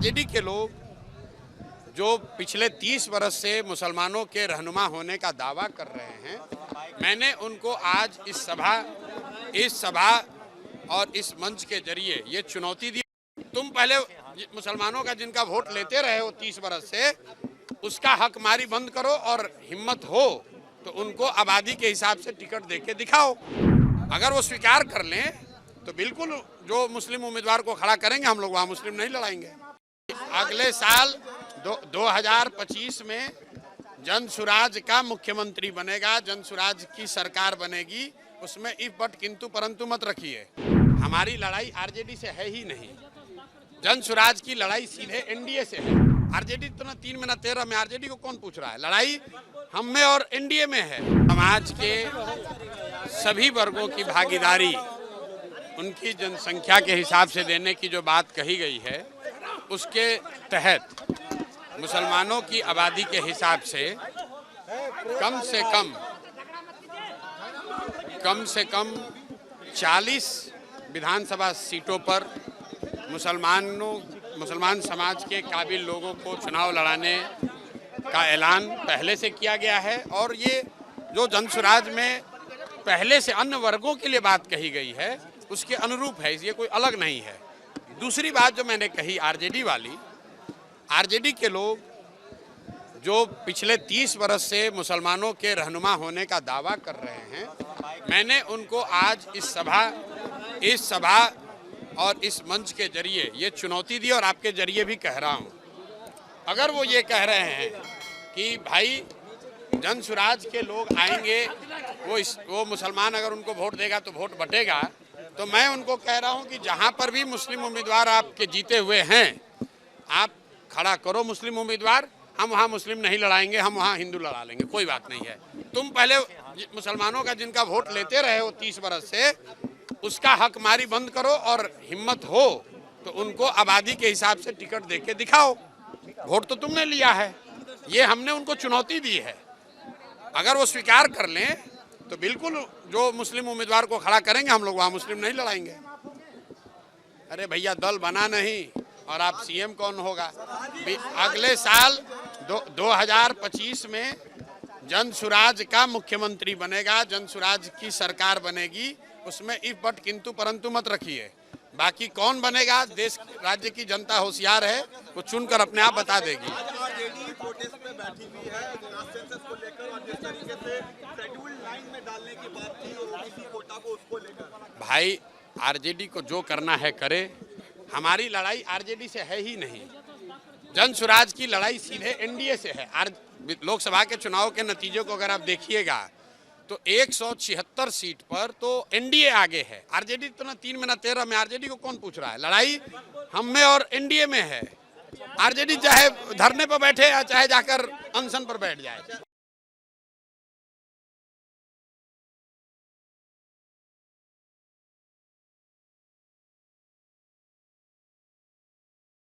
RJD के लोग जो पिछले 30 वर्ष से मुसलमानों के रहनुमा होने का दावा कर रहे हैं, मैंने उनको आज इस सभा और इस मंच के जरिए ये चुनौती दी। तुम पहले मुसलमानों का जिनका वोट लेते रहे हो 30 वर्ष से, उसका हक मारी बंद करो और हिम्मत हो तो उनको आबादी के हिसाब से टिकट देके दिखाओ। अगर वो स्वीकार कर लें तो बिल्कुल जो मुस्लिम उम्मीदवार को खड़ा करेंगे, हम लोग वहाँ मुस्लिम नहीं लड़ाएंगे। अगले साल 2025 में जन सुराज का मुख्यमंत्री बनेगा, जन सुराज की सरकार बनेगी, उसमें इफ बट किंतु परंतु मत रखिए। हमारी लड़ाई आरजेडी से है ही नहीं, जन सुराज की लड़ाई सीधे एनडीए से है। आरजेडी तो ना 3 में ना 13 में, आरजेडी को कौन पूछ रहा है? लड़ाई हम में और एनडीए में है। समाज के सभी वर्गों की भागीदारी उनकी जनसंख्या के हिसाब से देने की जो बात कही गई है, उसके तहत मुसलमानों की आबादी के हिसाब से कम से कम 40 विधानसभा सीटों पर मुसलमान समाज के काबिल लोगों को चुनाव लड़ाने का ऐलान पहले से किया गया है। और ये जो जनसुराज में पहले से अन्य वर्गों के लिए बात कही गई है, उसके अनुरूप है, ये कोई अलग नहीं है। दूसरी बात जो मैंने कही आरजेडी वाली, आरजेडी के लोग जो पिछले 30 वर्ष से मुसलमानों के रहनुमा होने का दावा कर रहे हैं, मैंने उनको आज इस सभा और इस मंच के जरिए ये चुनौती दी और आपके जरिए भी कह रहा हूँ। अगर वो ये कह रहे हैं कि भाई जन सुराज के लोग आएंगे, वो मुसलमान अगर उनको वोट देगा तो वोट बटेगा, तो मैं उनको कह रहा हूँ कि जहाँ पर भी मुस्लिम उम्मीदवार आपके जीते हुए हैं, आप खड़ा करो मुस्लिम उम्मीदवार। हम वहाँ मुस्लिम नहीं लड़ाएंगे, हम वहाँ हिंदू लड़ा लेंगे, कोई बात नहीं है। तुम पहले मुसलमानों का जिनका वोट लेते रहे हो 30 वर्ष से, उसका हक मारी बंद करो और हिम्मत हो तो उनको आबादी के हिसाब से टिकट देके दिखाओ। वोट तो तुमने लिया है, ये हमने उनको चुनौती दी है। अगर वो स्वीकार कर लें तो बिल्कुल जो मुस्लिम उम्मीदवार को खड़ा करेंगे, हम लोग वहाँ मुस्लिम नहीं लड़ाएंगे। अरे भैया, दल बना नहीं और आप सीएम कौन होगा? अगले साल 2025 में जन सुराज का मुख्यमंत्री बनेगा, जन सुराज की सरकार बनेगी, उसमें इफ बट किंतु परंतु मत रखिए। बाकी कौन बनेगा, देश राज्य की जनता होशियार है, वो चुनकर अपने आप बता देगी। भाई, आरजेडी को जो करना है करे, हमारी लड़ाई आरजेडी से है ही नहीं, जन सुराज की लड़ाई सीधे एनडीए से है। लोकसभा के चुनाव के नतीजों को अगर आप देखिएगा तो 176 सीट पर तो एनडीए आगे है। आरजेडी तो ना 3 में ना 13 में, आरजेडी को कौन पूछ रहा है? लड़ाई हम में और एनडीए में है। आरजेडी चाहे धरने पर बैठे या चाहे जाकर अनशन पर बैठ जाए।